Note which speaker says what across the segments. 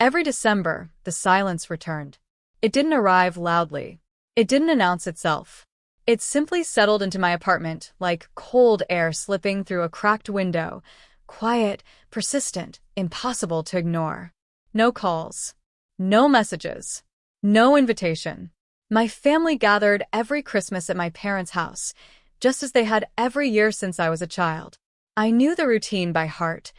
Speaker 1: Every December, the silence returned. It didn't arrive loudly. It didn't announce itself. It simply settled into my apartment like cold air slipping through a cracked window, quiet, persistent, impossible to ignore. No calls. No messages. No invitation. My family gathered every Christmas at my parents' house, just as they had every year since I was a child. I knew the routine by heart.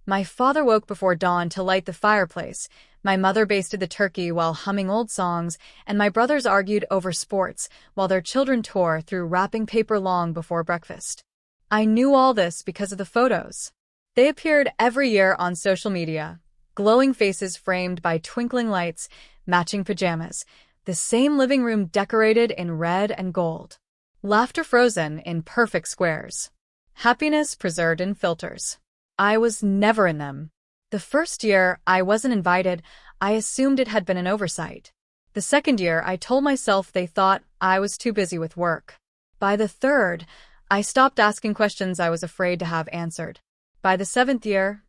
Speaker 1: My father woke before dawn to light the fireplace, my mother basted the turkey while humming old songs, and my brothers argued over sports while their children tore through wrapping paper long before breakfast. I knew all this because of the photos. They appeared every year on social media, glowing faces framed by twinkling lights, matching pajamas, the same living room decorated in red and gold. Laughter frozen in perfect squares. Happiness preserved in filters. I was never in them. The first year I wasn't invited, I assumed it had been an oversight. The second year I told myself they thought I was too busy with work. By the third, I stopped asking questions I was afraid to have answered. By the seventh year,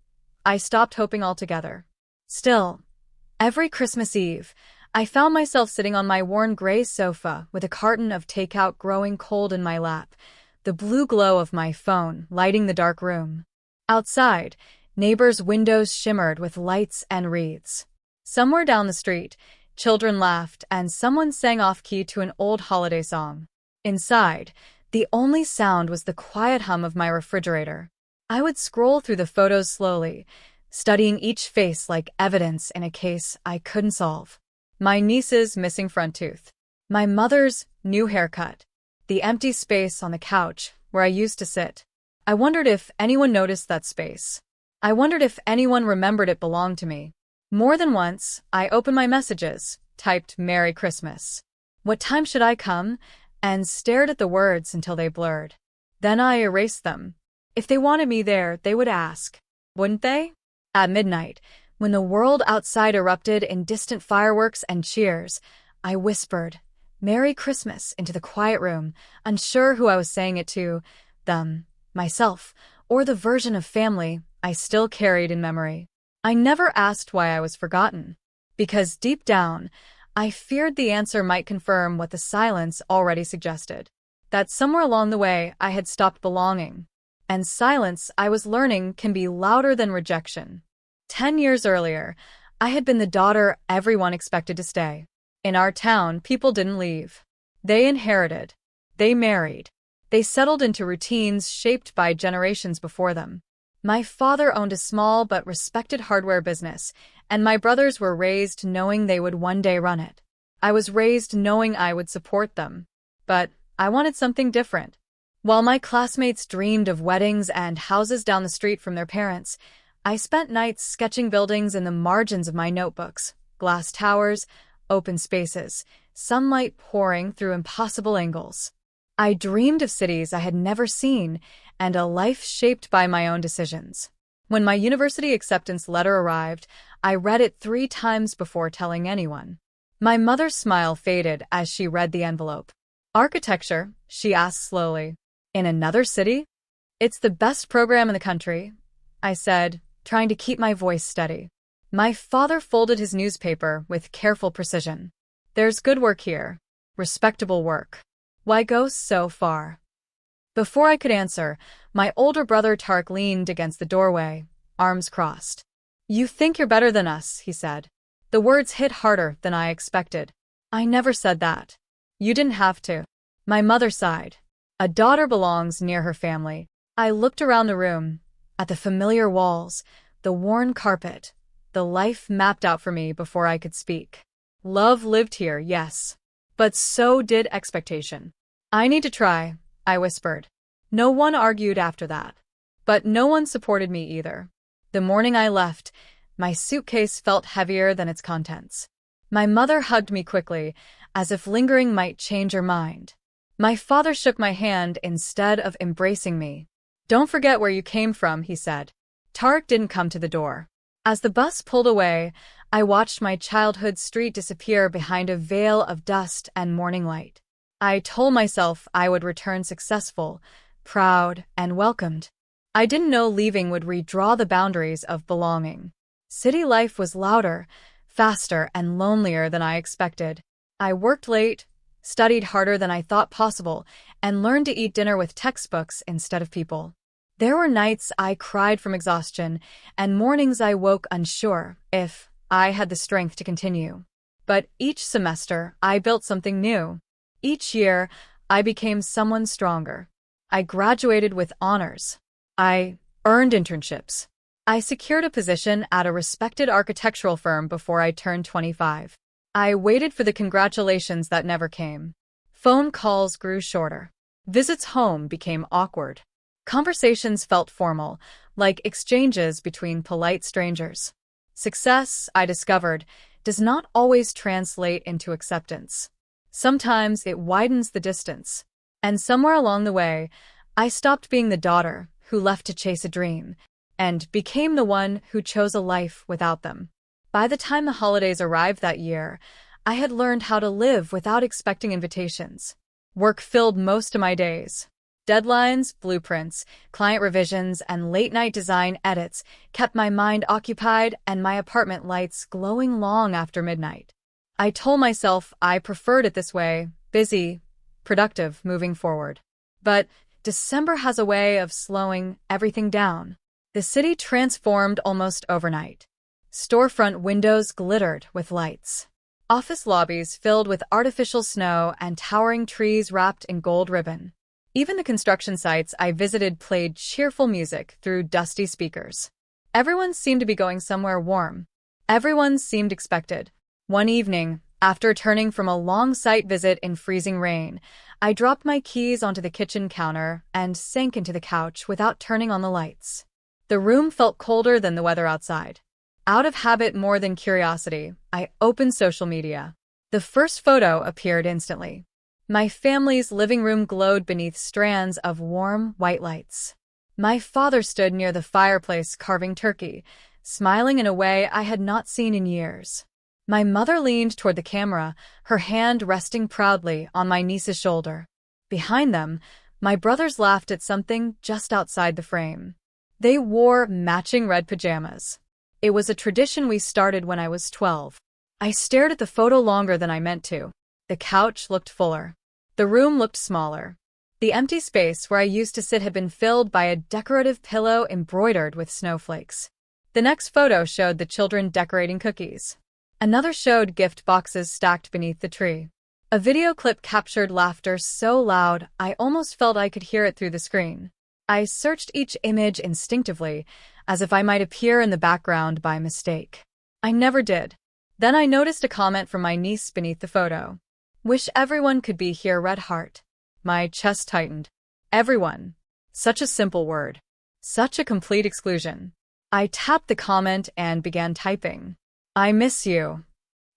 Speaker 1: I stopped hoping altogether. Still, every Christmas Eve, I found myself sitting on my worn gray sofa with a carton of takeout growing cold in my lap, the blue glow of my phone lighting the dark room. Outside, neighbors' windows shimmered with lights and wreaths. Somewhere down the street, children laughed and someone sang off-key to an old holiday song. Inside, the only sound was the quiet hum of my refrigerator. I would scroll through the photos slowly, studying each face like evidence in a case I couldn't solve. My niece's missing front tooth. My mother's new haircut. The empty space on the couch where I used to sit. I wondered if anyone noticed that space. I wondered if anyone remembered it belonged to me. More than once, I opened my messages, typed "Merry Christmas. What time should I come?" and stared at the words until they blurred. Then I erased them. If they wanted me there, they would ask. Wouldn't they? At midnight, when the world outside erupted in distant fireworks and cheers, I whispered, "Merry Christmas," into the quiet room, unsure who I was saying it to, them, myself, or the version of family I still carried in memory. I never asked why I was forgotten, because deep down, I feared the answer might confirm what the silence already suggested, that somewhere along the way I had stopped belonging. And silence, I was learning, can be louder than rejection. 10 years earlier, I had been the daughter everyone expected to stay. In our town, people didn't leave. They inherited. They married. They settled into routines shaped by generations before them. My father owned a small but respected hardware business, and my brothers were raised knowing they would one day run it. I was raised knowing I would support them. But I wanted something different. While my classmates dreamed of weddings and houses down the street from their parents, I spent nights sketching buildings in the margins of my notebooks, glass towers, open spaces, sunlight pouring through impossible angles. I dreamed of cities I had never seen and a life shaped by my own decisions. When my university acceptance letter arrived, I read it 3 times before telling anyone. My mother's smile faded as she read the envelope. "Architecture?" she asked slowly. "In another city?" "It's the best program in the country," I said, trying to keep my voice steady. My father folded his newspaper with careful precision. "There's good work here. Respectable work. Why go so far?" Before I could answer, my older brother Tark leaned against the doorway, arms crossed. "You think you're better than us," he said. The words hit harder than I expected. "I never said that. You didn't have to." My mother sighed. A daughter belongs near her family. I looked around the room, at the familiar walls, the worn carpet, the life mapped out for me before I could speak. Love lived here, yes. But so did expectation. "I need to try," I whispered. No one argued after that. But no one supported me either. The morning I left, my suitcase felt heavier than its contents. My mother hugged me quickly, as if lingering might change her mind. My father shook my hand instead of embracing me. "Don't forget where you came from," he said. Tarek didn't come to the door. As the bus pulled away, I watched my childhood street disappear behind a veil of dust and morning light. I told myself I would return successful, proud, and welcomed. I didn't know leaving would redraw the boundaries of belonging. City life was louder, faster, and lonelier than I expected. I worked late, studied harder than I thought possible, and learned to eat dinner with textbooks instead of people. There were nights I cried from exhaustion, and mornings I woke unsure if I had the strength to continue. But each semester, I built something new. Each year, I became someone stronger. I graduated with honors. I earned internships. I secured a position at a respected architectural firm before I turned 25. I waited for the congratulations that never came. Phone calls grew shorter. Visits home became awkward. Conversations felt formal, like exchanges between polite strangers. Success, I discovered, does not always translate into acceptance. Sometimes it widens the distance. And somewhere along the way, I stopped being the daughter who left to chase a dream and became the one who chose a life without them. By the time the holidays arrived that year, I had learned how to live without expecting invitations. Work filled most of my days. Deadlines, blueprints, client revisions, and late-night design edits kept my mind occupied and my apartment lights glowing long after midnight. I told myself I preferred it this way, busy, productive, moving forward. But December has a way of slowing everything down. The city transformed almost overnight. Storefront windows glittered with lights. Office lobbies filled with artificial snow and towering trees wrapped in gold ribbon. Even the construction sites I visited played cheerful music through dusty speakers. Everyone seemed to be going somewhere warm. Everyone seemed expected. One evening, after returning from a long site visit in freezing rain, I dropped my keys onto the kitchen counter and sank into the couch without turning on the lights. The room felt colder than the weather outside. Out of habit more than curiosity, I opened social media. The first photo appeared instantly. My family's living room glowed beneath strands of warm, white lights. My father stood near the fireplace carving turkey, smiling in a way I had not seen in years. My mother leaned toward the camera, her hand resting proudly on my niece's shoulder. Behind them, my brothers laughed at something just outside the frame. They wore matching red pajamas. It was a tradition we started when I was 12. I stared at the photo longer than I meant to. The couch looked fuller. The room looked smaller. The empty space where I used to sit had been filled by a decorative pillow embroidered with snowflakes. The next photo showed the children decorating cookies. Another showed gift boxes stacked beneath the tree. A video clip captured laughter so loud I almost felt I could hear it through the screen. I searched each image instinctively, as if I might appear in the background by mistake. I never did. Then I noticed a comment from my niece beneath the photo. "Wish everyone could be here, red heart." My chest tightened. Everyone. Such a simple word. Such a complete exclusion. I tapped the comment and began typing. "I miss you."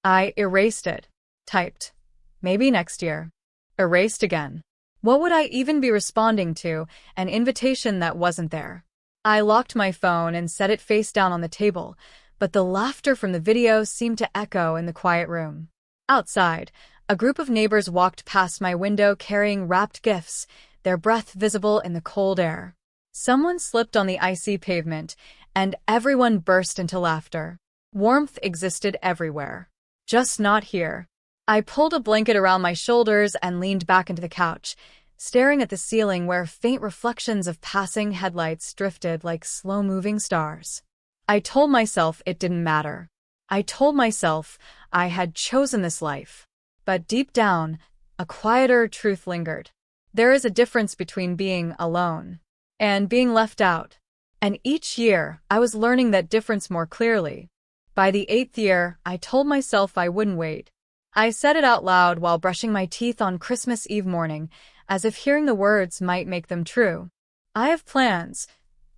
Speaker 1: I erased it. Typed. "Maybe next year." Erased again. What would I even be responding to? An invitation that wasn't there. I locked my phone and set it face down on the table, but the laughter from the video seemed to echo in the quiet room. Outside, a group of neighbors walked past my window carrying wrapped gifts, their breath visible in the cold air. Someone slipped on the icy pavement, and everyone burst into laughter. Warmth existed everywhere. Just not here. I pulled a blanket around my shoulders and leaned back into the couch, staring at the ceiling where faint reflections of passing headlights drifted like slow-moving stars. I told myself it didn't matter. I told myself I had chosen this life. But deep down, a quieter truth lingered. There is a difference between being alone and being left out. And each year, I was learning that difference more clearly. By the 8th year, I told myself I wouldn't wait. I said it out loud while brushing my teeth on Christmas Eve morning, as if hearing the words might make them true. "I have plans,"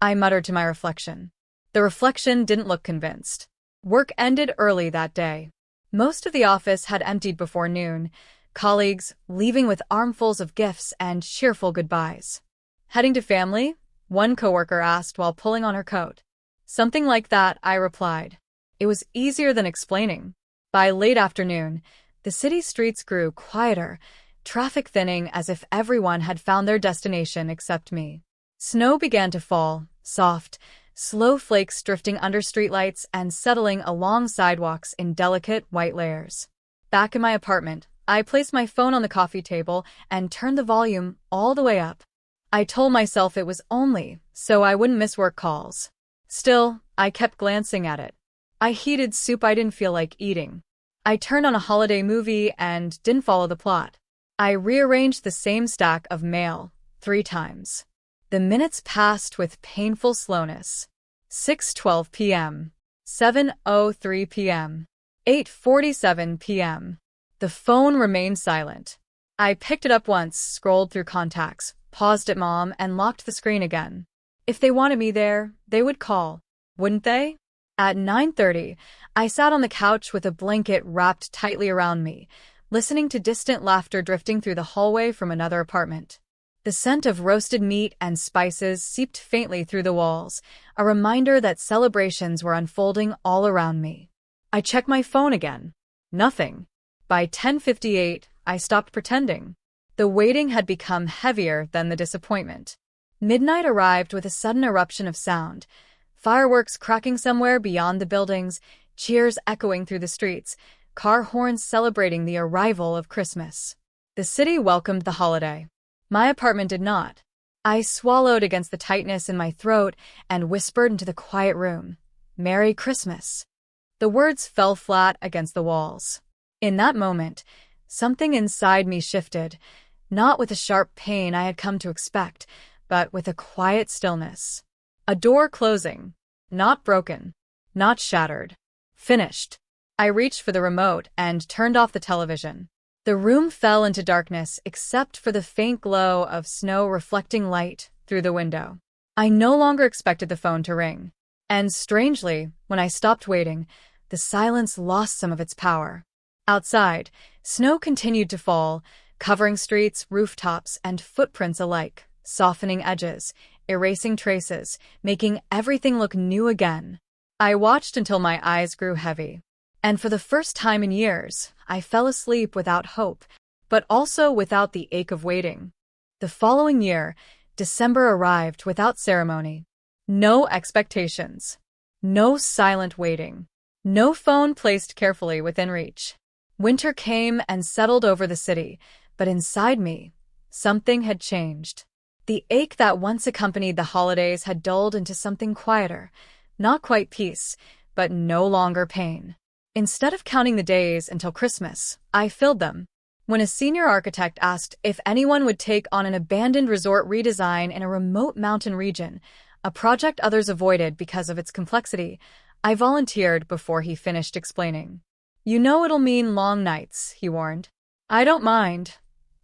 Speaker 1: I muttered to my reflection. The reflection didn't look convinced. Work ended early that day. Most of the office had emptied before noon, colleagues leaving with armfuls of gifts and cheerful goodbyes. "Heading to family?" one coworker asked while pulling on her coat. "Something like that," I replied. It was easier than explaining. By late afternoon, the city streets grew quieter, traffic thinning as if everyone had found their destination except me. Snow began to fall, soft, slow flakes drifting under streetlights and settling along sidewalks in delicate white layers. Back in my apartment, I placed my phone on the coffee table and turned the volume all the way up. I told myself it was only so I wouldn't miss work calls. Still, I kept glancing at it. I heated soup I didn't feel like eating. I turned on a holiday movie and didn't follow the plot. I rearranged the same stack of mail 3 times. The minutes passed with painful slowness. 6:12 p.m. 7:03 p.m. 8:47 p.m. The phone remained silent. I picked it up once, scrolled through contacts, paused at Mom, and locked the screen again. If they wanted me there, they would call, wouldn't they? At 9:30, I sat on the couch with a blanket wrapped tightly around me, listening to distant laughter drifting through the hallway from another apartment. The scent of roasted meat and spices seeped faintly through the walls, a reminder that celebrations were unfolding all around me. I checked my phone again. Nothing. By 10:58, I stopped pretending. The waiting had become heavier than the disappointment. Midnight arrived with a sudden eruption of sound. Fireworks cracking somewhere beyond the buildings, cheers echoing through the streets, car horns celebrating the arrival of Christmas. The city welcomed the holiday. My apartment did not. I swallowed against the tightness in my throat and whispered into the quiet room, "Merry Christmas." The words fell flat against the walls. In that moment, something inside me shifted, not with the sharp pain I had come to expect, but with a quiet stillness. A door closing. Not broken. Not shattered. Finished. I reached for the remote and turned off the television. The room fell into darkness except for the faint glow of snow reflecting light through the window. I no longer expected the phone to ring. And strangely, when I stopped waiting, the silence lost some of its power. Outside, snow continued to fall, covering streets, rooftops, and footprints alike, softening edges, erasing traces, making everything look new again. I watched until my eyes grew heavy. And for the first time in years, I fell asleep without hope, but also without the ache of waiting. The following year, December arrived without ceremony. No expectations. No silent waiting. No phone placed carefully within reach. Winter came and settled over the city, but inside me, something had changed. The ache that once accompanied the holidays had dulled into something quieter, not quite peace, but no longer pain. Instead of counting the days until Christmas, I filled them. When a senior architect asked if anyone would take on an abandoned resort redesign in a remote mountain region, a project others avoided because of its complexity, I volunteered before he finished explaining. "You know it'll mean long nights," he warned. "I don't mind,"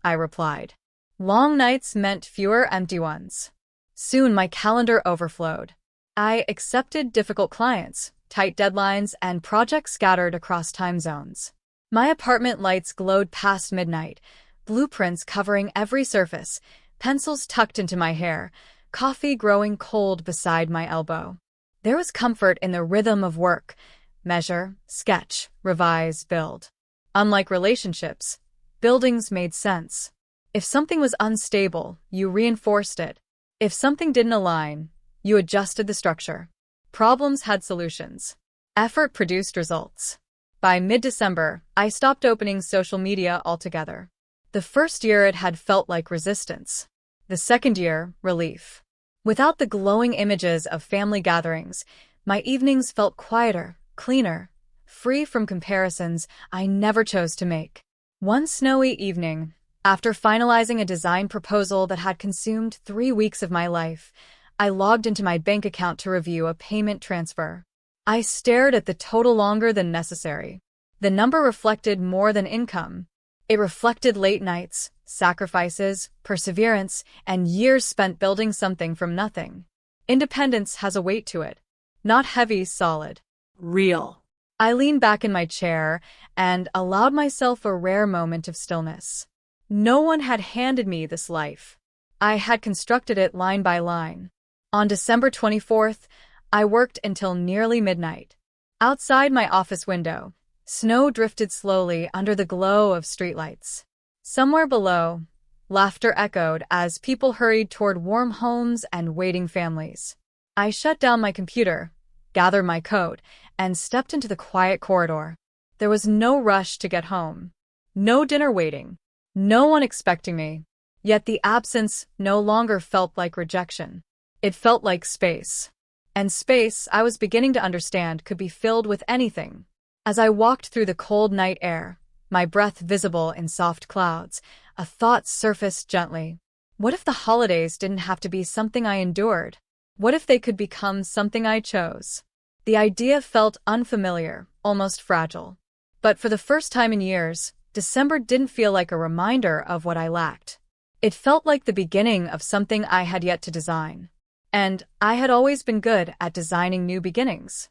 Speaker 1: I replied. Long nights meant fewer empty ones. Soon my calendar overflowed. I accepted difficult clients, tight deadlines, and projects scattered across time zones. My apartment lights glowed past midnight, blueprints covering every surface, pencils tucked into my hair, coffee growing cold beside my elbow. There was comfort in the rhythm of work. Measure, sketch, revise, build. Unlike relationships, buildings made sense. If something was unstable, you reinforced it. If something didn't align, you adjusted the structure. Problems had solutions. Effort produced results. By mid-December, I stopped opening social media altogether. The first year it had felt like resistance. The second year, relief. Without the glowing images of family gatherings, my evenings felt quieter, cleaner, free from comparisons I never chose to make. One snowy evening, after finalizing a design proposal that had consumed 3 weeks of my life, I logged into my bank account to review a payment transfer. I stared at the total longer than necessary. The number reflected more than income. It reflected late nights, sacrifices, perseverance, and years spent building something from nothing. Independence has a weight to it. Not heavy, solid. Real. I leaned back in my chair and allowed myself a rare moment of stillness. No one had handed me this life. I had constructed it line by line. On December 24th, I worked until nearly midnight. Outside my office window, snow drifted slowly under the glow of streetlights. Somewhere below, laughter echoed as people hurried toward warm homes and waiting families. I shut down my computer, gathered my coat, and stepped into the quiet corridor. There was no rush to get home. No dinner waiting. No one expecting me. Yet the absence no longer felt like rejection. It felt like space. And space, I was beginning to understand, could be filled with anything. As I walked through the cold night air, my breath visible in soft clouds, a thought surfaced gently. What if the holidays didn't have to be something I endured? What if they could become something I chose? The idea felt unfamiliar, almost fragile. But for the first time in years, December didn't feel like a reminder of what I lacked. It felt like the beginning of something I had yet to design. And I had always been good at designing new beginnings.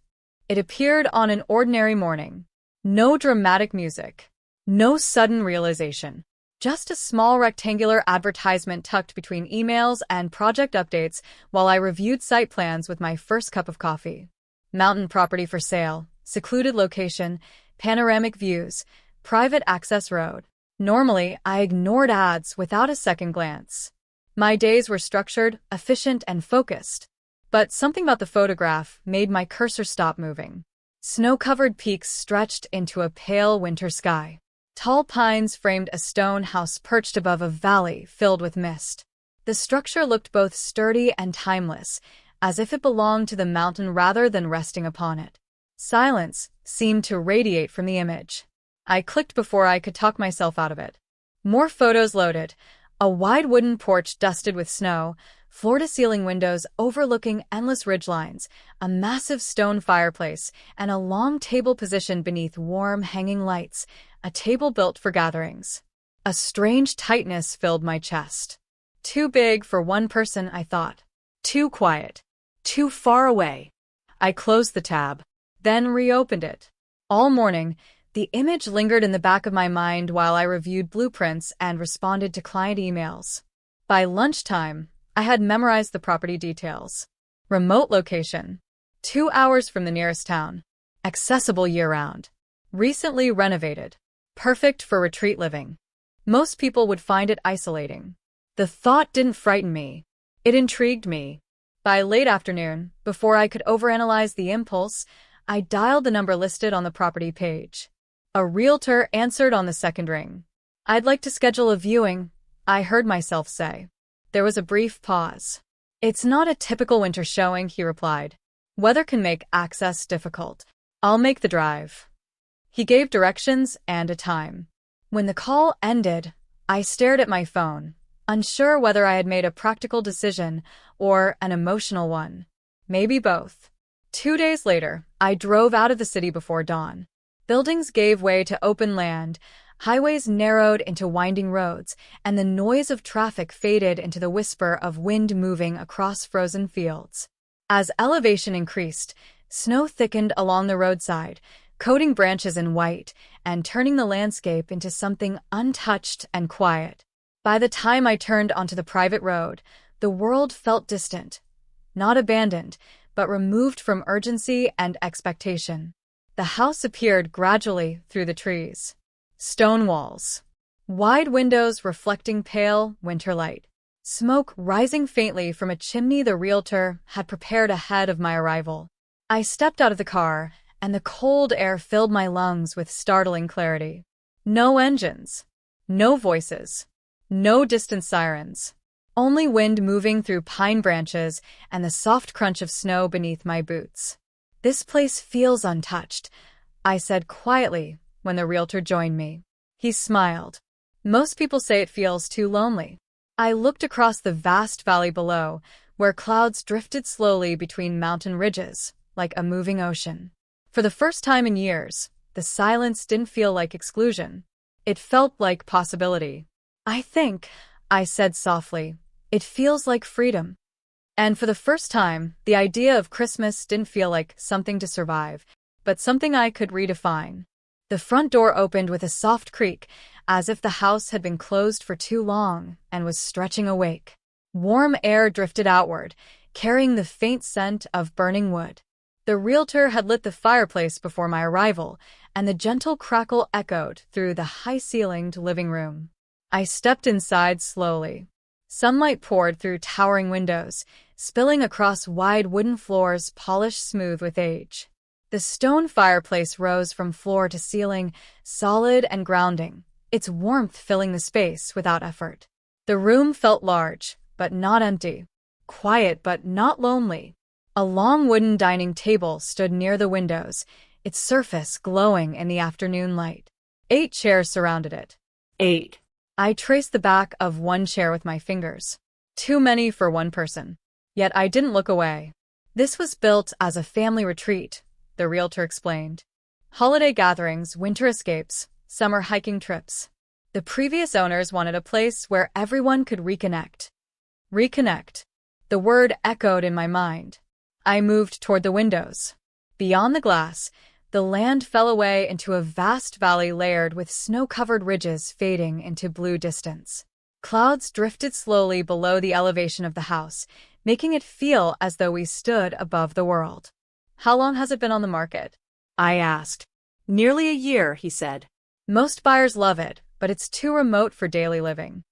Speaker 1: It appeared on an ordinary morning. No dramatic music. No sudden realization. Just a small rectangular advertisement tucked between emails and project updates while I reviewed site plans with my first cup of coffee. Mountain property for sale, secluded location, panoramic views, private access road. Normally, I ignored ads without a second glance. My days were structured, efficient, and focused. But something about the photograph made my cursor stop moving. Snow-covered peaks stretched into a pale winter sky. Tall pines framed a stone house perched above a valley filled with mist. The structure looked both sturdy and timeless, as if it belonged to the mountain rather than resting upon it. Silence seemed to radiate from the image. I clicked before I could talk myself out of it. More photos loaded. A wide wooden porch dusted with snow, floor-to-ceiling windows overlooking endless ridgelines, a massive stone fireplace, and a long table positioned beneath warm, hanging lights, a table built for gatherings. A strange tightness filled my chest. Too big for one person, I thought. Too quiet. Too far away. I closed the tab, then reopened it. All morning, the image lingered in the back of my mind while I reviewed blueprints and responded to client emails. By lunchtime, I had memorized the property details. Remote location. 2 hours from the nearest town. Accessible year-round. Recently renovated. Perfect for retreat living. Most people would find it isolating. The thought didn't frighten me. It intrigued me. By late afternoon, before I could overanalyze the impulse, I dialed the number listed on the property page. A realtor answered on the second ring. "I'd like to schedule a viewing," I heard myself say. There was a brief pause. "It's not a typical winter showing," he replied. "Weather can make access difficult. I'll make the drive." He gave directions and a time. When the call ended, I stared at my phone, unsure whether I had made a practical decision or an emotional one. Maybe both. 2 days later, I drove out of the city before dawn. Buildings gave way to open land, highways narrowed into winding roads, and the noise of traffic faded into the whisper of wind moving across frozen fields. As elevation increased, snow thickened along the roadside, coating branches in white and turning the landscape into something untouched and quiet. By the time I turned onto the private road, the world felt distant, not abandoned, but removed from urgency and expectation. The house appeared gradually through the trees. Stone walls. Wide windows reflecting pale winter light. Smoke rising faintly from a chimney the realtor had prepared ahead of my arrival. I stepped out of the car, and the cold air filled my lungs with startling clarity. No engines. No voices. No distant sirens. Only wind moving through pine branches and the soft crunch of snow beneath my boots. "This place feels untouched," I said quietly when the realtor joined me. He smiled. "Most people say it feels too lonely." I looked across the vast valley below, where clouds drifted slowly between mountain ridges, like a moving ocean. For the first time in years, the silence didn't feel like exclusion. It felt like possibility. "I think," I said softly, "it feels like freedom." And for the first time, the idea of Christmas didn't feel like something to survive, but something I could redefine. The front door opened with a soft creak, as if the house had been closed for too long and was stretching awake. Warm air drifted outward, carrying the faint scent of burning wood. The realtor had lit the fireplace before my arrival, and the gentle crackle echoed through the high-ceilinged living room. I stepped inside slowly. Sunlight poured through towering windows, spilling across wide wooden floors polished smooth with age. The stone fireplace rose from floor to ceiling, solid and grounding, its warmth filling the space without effort. The room felt large, but not empty. Quiet, but not lonely. A long wooden dining table stood near the windows, its surface glowing in the afternoon light. 8 chairs surrounded it. 8. I traced the back of one chair with my fingers. Too many for one person. Yet I didn't look away. This was built as a family retreat, the realtor explained. Holiday gatherings, winter escapes, summer hiking trips. The previous owners wanted a place where everyone could reconnect. Reconnect. The word echoed in my mind. I moved toward the windows. Beyond the glass, the land fell away into a vast valley layered with snow-covered ridges fading into blue distance. Clouds drifted slowly below the elevation of the house, making it feel as though we stood above the world. How long has it been on the market? I asked. Nearly a year, he said. Most buyers love it, but it's too remote for daily living.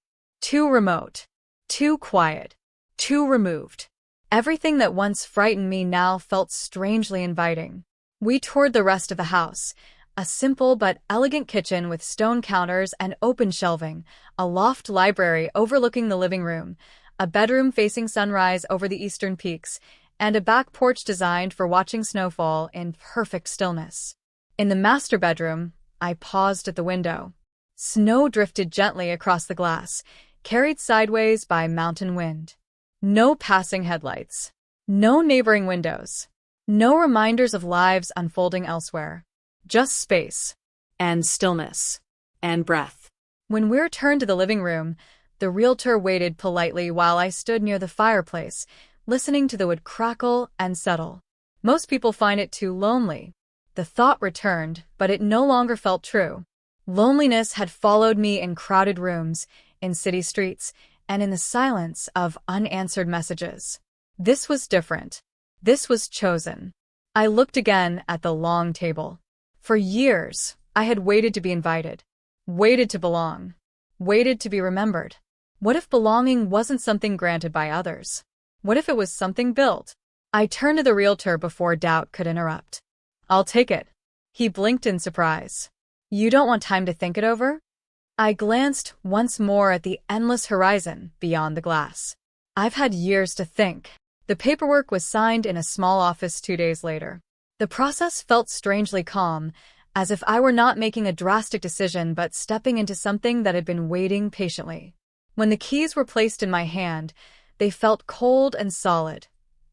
Speaker 1: Too remote. Too quiet. Too removed. Everything that once frightened me now felt strangely inviting. We toured the rest of the house, a simple but elegant kitchen with stone counters and open shelving, a loft library overlooking the living room, a bedroom facing sunrise over the eastern peaks, and a back porch designed for watching snowfall in perfect stillness. In the master bedroom, I paused at the window. Snow drifted gently across the glass, carried sideways by mountain wind. No passing headlights. No neighboring windows. No reminders of lives unfolding elsewhere. Just space. And stillness. And breath. When we returned to the living room, the realtor waited politely while I stood near the fireplace, listening to the wood crackle and settle. Most people find it too lonely. The thought returned, but it no longer felt true. Loneliness had followed me in crowded rooms, in city streets, and in the silence of unanswered messages. This was different. This was chosen. I looked again at the long table. For years, I had waited to be invited. Waited to belong. Waited to be remembered. What if belonging wasn't something granted by others? What if it was something built? I turned to the realtor before doubt could interrupt. I'll take it. He blinked in surprise. You don't want time to think it over? I glanced once more at the endless horizon beyond the glass. I've had years to think. The paperwork was signed in a small office 2 days later. The process felt strangely calm, as if I were not making a drastic decision but stepping into something that had been waiting patiently. When the keys were placed in my hand, they felt cold and solid,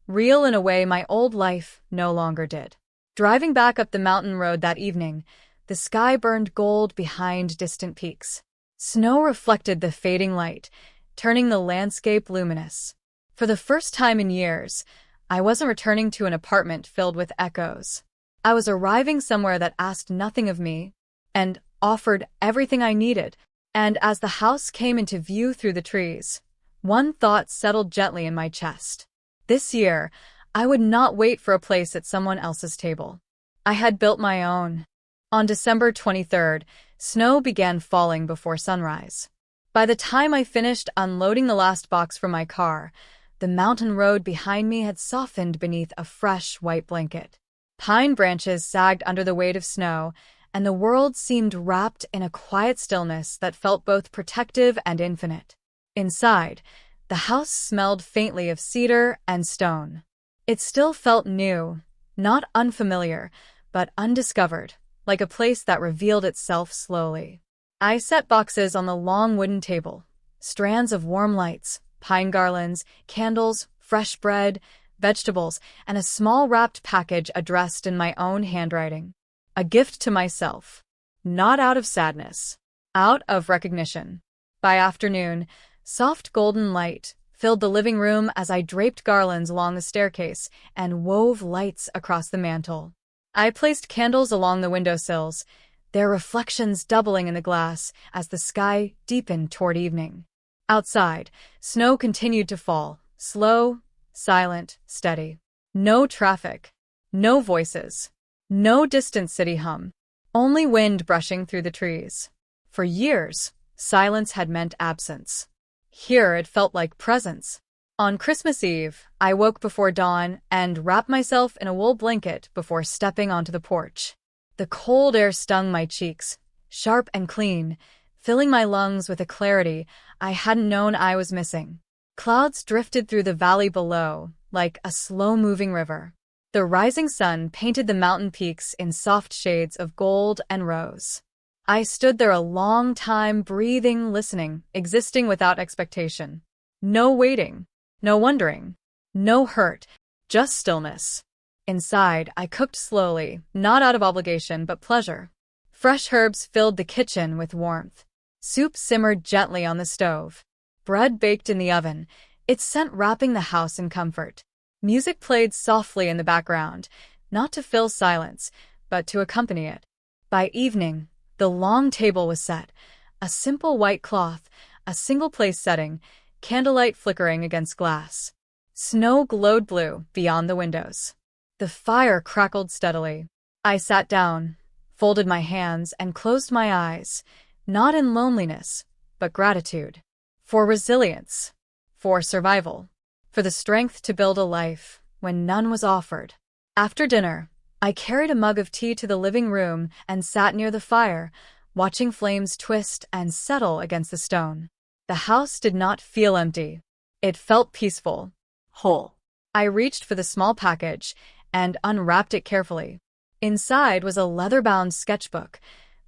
Speaker 1: real in a way my old life no longer did. Driving back up the mountain road that evening, the sky burned gold behind distant peaks. Snow reflected the fading light, turning the landscape luminous. For the first time in years, I wasn't returning to an apartment filled with echoes. I was arriving somewhere that asked nothing of me and offered everything I needed. And as the house came into view through the trees, one thought settled gently in my chest. This year, I would not wait for a place at someone else's table. I had built my own. On December 23rd, snow began falling before sunrise. By the time I finished unloading the last box from my car, the mountain road behind me had softened beneath a fresh white blanket. Pine branches sagged under the weight of snow, and the world seemed wrapped in a quiet stillness that felt both protective and infinite. Inside, the house smelled faintly of cedar and stone. It still felt new, not unfamiliar, but undiscovered, like a place that revealed itself slowly. I set boxes on the long wooden table, strands of warm lights, pine garlands, candles, fresh bread, vegetables, and a small wrapped package addressed in my own handwriting. A gift to myself. Not out of sadness. Out of recognition. By afternoon, soft golden light filled the living room as I draped garlands along the staircase and wove lights across the mantel. I placed candles along the windowsills, their reflections doubling in the glass as the sky deepened toward evening. Outside, snow continued to fall, slow, silent, steady. No traffic. No voices. No distant city hum. Only wind brushing through the trees. For years, silence had meant absence. Here it felt like presence. On Christmas Eve, I woke before dawn and wrapped myself in a wool blanket before stepping onto the porch. The cold air stung my cheeks, sharp and clean, filling my lungs with a clarity I hadn't known I was missing. Clouds drifted through the valley below, like a slow-moving river. The rising sun painted the mountain peaks in soft shades of gold and rose. I stood there a long time, breathing, listening, existing without expectation. No waiting. No wondering. No hurt. Just stillness. Inside, I cooked slowly, not out of obligation but pleasure. Fresh herbs filled the kitchen with warmth. Soup simmered gently on the stove. Bread baked in the oven, its scent wrapping the house in comfort. Music played softly in the background, not to fill silence, but to accompany it. By evening, the long table was set, a simple white cloth, a single-place setting, candlelight flickering against glass. Snow glowed blue beyond the windows. The fire crackled steadily. I sat down, folded my hands, and closed my eyes, not in loneliness, but gratitude. For resilience. For survival. For the strength to build a life when none was offered. After dinner, I carried a mug of tea to the living room and sat near the fire, watching flames twist and settle against the stone. The house did not feel empty. It felt peaceful, whole. I reached for the small package and unwrapped it carefully. Inside was a leather-bound sketchbook,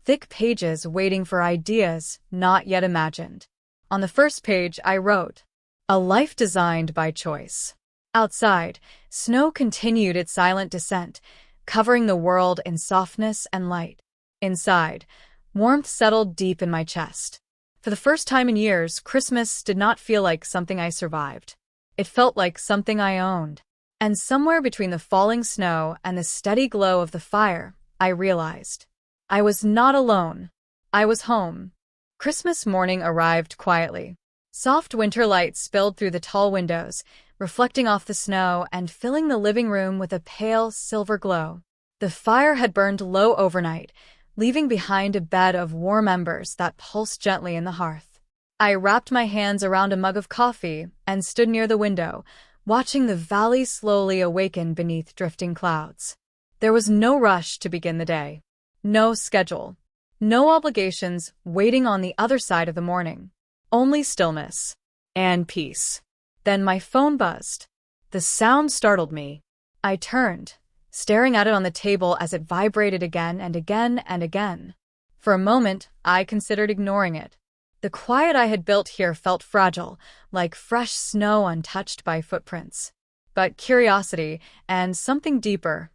Speaker 1: thick pages waiting for ideas not yet imagined. On the first page, I wrote, "A life designed by choice." Outside, snow continued its silent descent, covering the world in softness and light. Inside, warmth settled deep in my chest. For the first time in years, Christmas did not feel like something I survived. It felt like something I owned. And somewhere between the falling snow and the steady glow of the fire, I realized I was not alone. I was home. Christmas morning arrived quietly. Soft winter light spilled through the tall windows, reflecting off the snow and filling the living room with a pale silver glow. The fire had burned low overnight, leaving behind a bed of warm embers that pulsed gently in the hearth. I wrapped my hands around a mug of coffee and stood near the window, watching the valley slowly awaken beneath drifting clouds. There was no rush to begin the day. No schedule. No obligations waiting on the other side of the morning. Only stillness. And peace. Then my phone buzzed. The sound startled me. I turned, staring at it on the table as it vibrated again and again and again. For a moment, I considered ignoring it. The quiet I had built here felt fragile, like fresh snow untouched by footprints. But curiosity, and something deeper,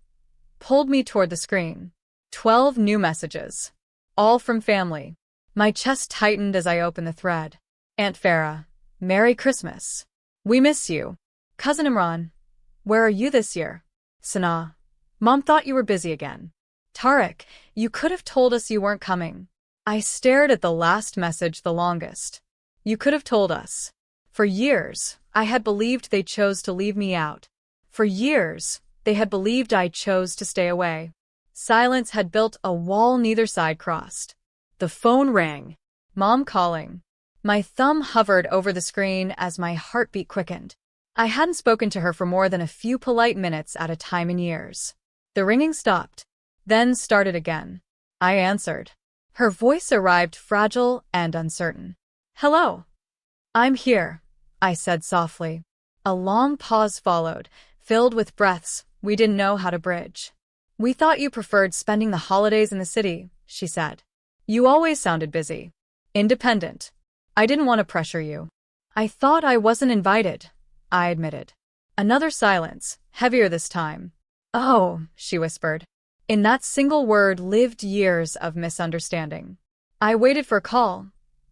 Speaker 1: pulled me toward the screen. 12 new messages. All from family. My chest tightened as I opened the thread. Aunt Farah, Merry Christmas. We miss you. Cousin Imran, where are you this year? Sanaa, Mom thought you were busy again. Tariq, you could have told us you weren't coming. I stared at the last message the longest. You could have told us. For years, I had believed they chose to leave me out. For years, they had believed I chose to stay away. Silence had built a wall neither side crossed. The phone rang. Mom calling. My thumb hovered over the screen as my heartbeat quickened. I hadn't spoken to her for more than a few polite minutes at a time in years. The ringing stopped, then started again. I answered. Her voice arrived fragile and uncertain. Hello. I'm here, I said softly. A long pause followed, filled with breaths we didn't know how to bridge. We thought you preferred spending the holidays in the city, she said. You always sounded busy. Independent. I didn't want to pressure you. I thought I wasn't invited, I admitted. Another silence, heavier this time. Oh, she whispered. In that single word lived years of misunderstanding. I waited for a call,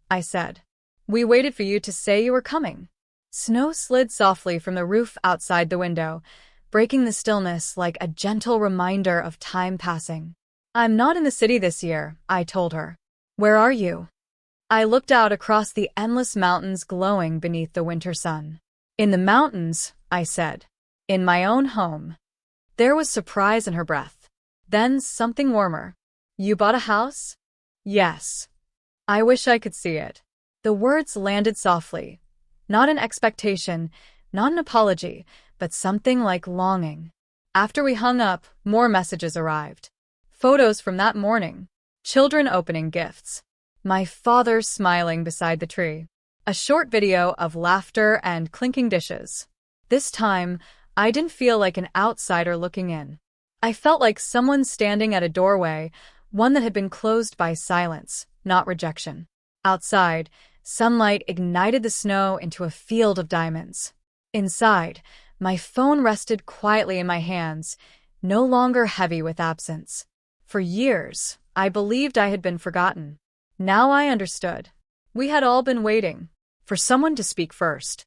Speaker 1: I said. We waited for you to say you were coming. Snow slid softly from the roof outside the window, breaking the stillness like a gentle reminder of time passing. I'm not in the city this year, I told her. Where are you? I looked out across the endless mountains glowing beneath the winter sun. In the mountains, I said. In my own home. There was surprise in her breath. Then something warmer. You bought a house? Yes. I wish I could see it. The words landed softly. Not an expectation, Not an apology, but something like longing. After we hung up, more messages arrived. Photos from that morning. Children opening gifts. My father smiling beside the tree. A short video of laughter and clinking dishes. This time, I didn't feel like an outsider looking in. I felt like someone standing at a doorway, one that had been closed by silence, not rejection. Outside, sunlight ignited the snow into a field of diamonds. Inside, my phone rested quietly in my hands, no longer heavy with absence. For years, I believed I had been forgotten. Now I understood. We had all been waiting for someone to speak first.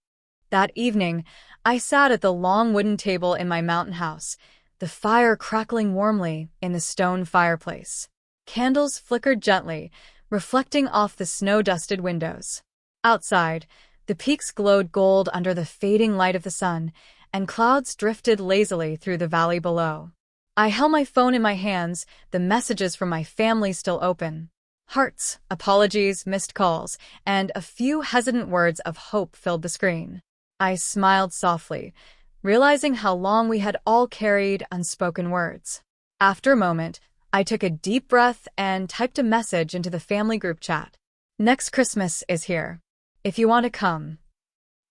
Speaker 1: That evening, I sat at the long wooden table in my mountain house, the fire crackling warmly in the stone fireplace. Candles flickered gently, reflecting off the snow-dusted windows. Outside, the peaks glowed gold under the fading light of the sun, and clouds drifted lazily through the valley below. I held my phone in my hands, the messages from my family still open. Hearts, apologies, missed calls, and a few hesitant words of hope filled the screen. I smiled softly, realizing how long we had all carried unspoken words. After a moment, I took a deep breath and typed a message into the family group chat. Next Christmas is here. If you want to come.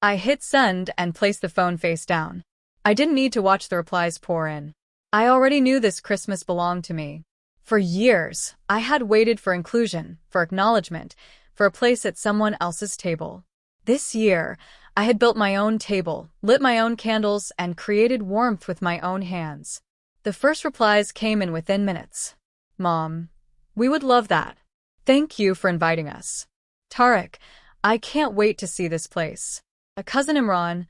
Speaker 1: I hit send and placed the phone face down. I didn't need to watch the replies pour in. I already knew this Christmas belonged to me. For years, I had waited for inclusion, for acknowledgement, for a place at someone else's table. This year, I had built my own table, lit my own candles, and created warmth with my own hands. The first replies came in within minutes. Mom, we would love that. Thank you for inviting us. Tarek, I can't wait to see this place. A cousin Imran,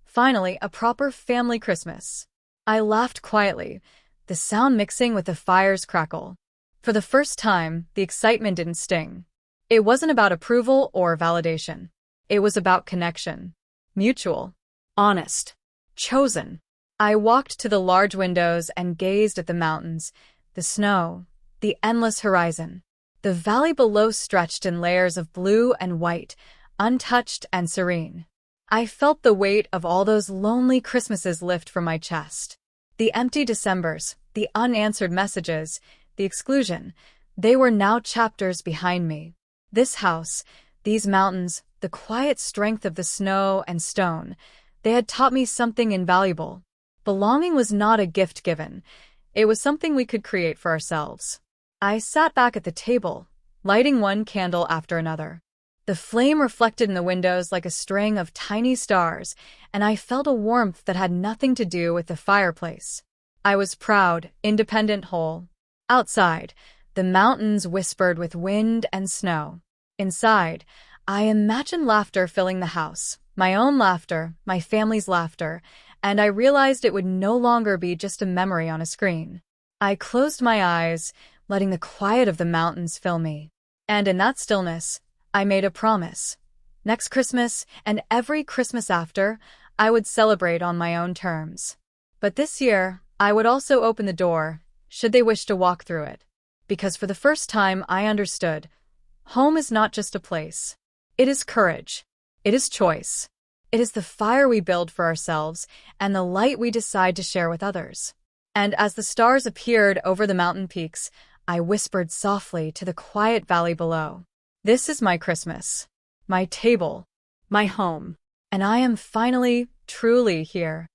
Speaker 1: finally a proper family Christmas. I laughed quietly, the sound mixing with the fire's crackle. For the first time, the excitement didn't sting. It wasn't about approval or validation. It was about connection. Mutual. Honest. Chosen. I walked to the large windows and gazed at the mountains, the snow, the endless horizon. The valley below stretched in layers of blue and white, untouched and serene. I felt the weight of all those lonely Christmases lift from my chest. The empty Decembers, the unanswered messages, the exclusion, they were now chapters behind me. This house, these mountains, the quiet strength of the snow and stone, they had taught me something invaluable. Belonging was not a gift given. It was something we could create for ourselves. I sat back at the table, lighting one candle after another. The flame reflected in the windows like a string of tiny stars, and I felt a warmth that had nothing to do with the fireplace. I was proud, independent, whole. Outside, the mountains whispered with wind and snow. Inside, I imagined laughter filling the house, my own laughter, my family's laughter, and I realized it would no longer be just a memory on a screen. I closed my eyes, letting the quiet of the mountains fill me. And in that stillness, I made a promise. Next Christmas, and every Christmas after, I would celebrate on my own terms. But this year, I would also open the door, should they wish to walk through it. Because for the first time, I understood. Home is not just a place. It is courage. It is choice. It is the fire we build for ourselves and the light we decide to share with others. And as the stars appeared over the mountain peaks, I whispered softly to the quiet valley below. This is my Christmas, my table, my home, and I am finally, truly here.